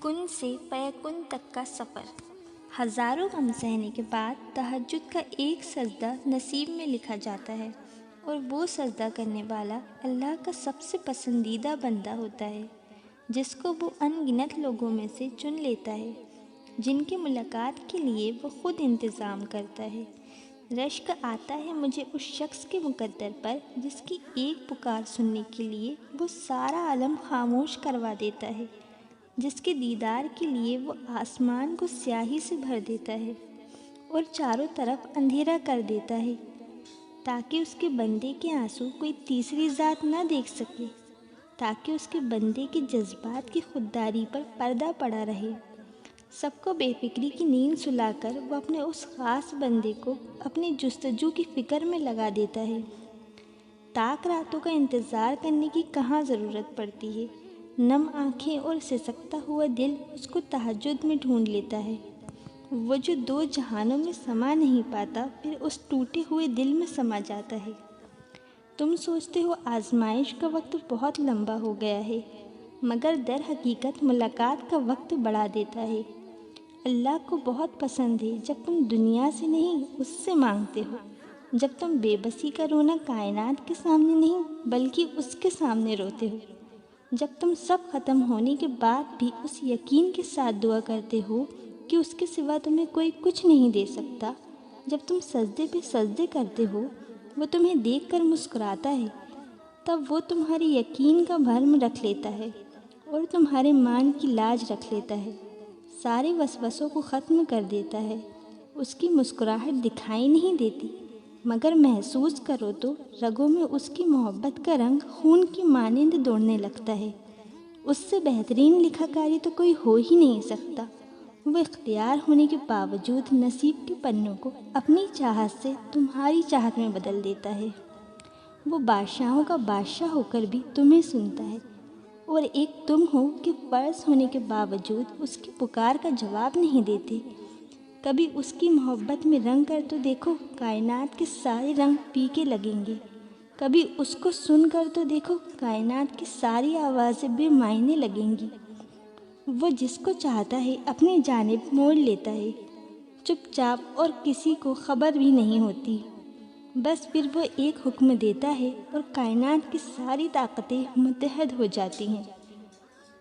کن سے فیکن تک کا سفر۔ ہزاروں غم سہنے کے بعد تہجد کا ایک سجدہ نصیب میں لکھا جاتا ہے، اور وہ سجدہ کرنے والا اللہ کا سب سے پسندیدہ بندہ ہوتا ہے، جس کو وہ ان گنت لوگوں میں سے چن لیتا ہے، جن کی ملاقات کے لیے وہ خود انتظام کرتا ہے۔ رشک آتا ہے مجھے اس شخص کے مقدر پر جس کی ایک پکار سننے کے لیے وہ سارا عالم خاموش کروا دیتا ہے، جس کے دیدار کے لیے وہ آسمان کو سیاہی سے بھر دیتا ہے اور چاروں طرف اندھیرا کر دیتا ہے، تاکہ اس کے بندے کے آنسو کوئی تیسری ذات نہ دیکھ سکے، تاکہ اس کے بندے کے جذبات کی خودداری پر پردہ پڑا رہے۔ سب کو بے فکری کی نیند سلا کر وہ اپنے اس خاص بندے کو اپنی جستجو کی فکر میں لگا دیتا ہے۔ تاک راتوں کا انتظار کرنے کی کہاں ضرورت پڑتی ہے، نم آنکھیں اور سسکتا ہوا دل اس کو تہجد میں ڈھونڈ لیتا ہے۔ وہ جو دو جہانوں میں سما نہیں پاتا پھر اس ٹوٹے ہوئے دل میں سما جاتا ہے۔ تم سوچتے ہو آزمائش کا وقت بہت لمبا ہو گیا ہے، مگر در حقیقت ملاقات کا وقت بڑھا دیتا ہے۔ اللہ کو بہت پسند ہے جب تم دنیا سے نہیں اس سے مانگتے ہو، جب تم بے بسی کا رونا کائنات کے سامنے نہیں بلکہ اس کے سامنے روتے ہو، جب تم سب ختم ہونے کے بعد بھی اس یقین کے ساتھ دعا کرتے ہو کہ اس کے سوا تمہیں کوئی کچھ نہیں دے سکتا، جب تم سجدے پہ سجدے کرتے ہو وہ تمہیں دیکھ کر مسکراتا ہے، تب وہ تمہاری یقین کا بھرم رکھ لیتا ہے اور تمہارے مان کی لاج رکھ لیتا ہے، سارے وسوسوں کو ختم کر دیتا ہے۔ اس کی مسکراہٹ دکھائی نہیں دیتی، مگر محسوس کرو تو رگوں میں اس کی محبت کا رنگ خون کی مانند دوڑنے لگتا ہے۔ اس سے بہترین لکھا کاری تو کوئی ہو ہی نہیں سکتا۔ وہ اختیار ہونے کے باوجود نصیب کے پنوں کو اپنی چاہت سے تمہاری چاہت میں بدل دیتا ہے۔ وہ بادشاہوں کا بادشاہ ہو کر بھی تمہیں سنتا ہے، اور ایک تم ہو کہ فرض ہونے کے باوجود اس کی پکار کا جواب نہیں دیتے۔ کبھی اس کی محبت میں رنگ کر تو دیکھو، کائنات کے سارے رنگ پھیکے لگیں گے۔ کبھی اس کو سن کر تو دیکھو، کائنات کی ساری آوازیں بے معنی لگیں گی۔ وہ جس کو چاہتا ہے اپنی جانب موڑ لیتا ہے، چپ چاپ، اور کسی کو خبر بھی نہیں ہوتی۔ بس پھر وہ ایک حکم دیتا ہے اور کائنات کی ساری طاقتیں متحد ہو جاتی ہیں۔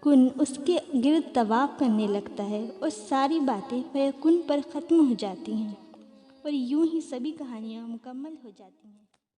کن اس کے گرد طواف کرنے لگتا ہے اور ساری باتیں فیکن پر ختم ہو جاتی ہیں، اور یوں ہی سبھی کہانیاں مکمل ہو جاتی ہیں۔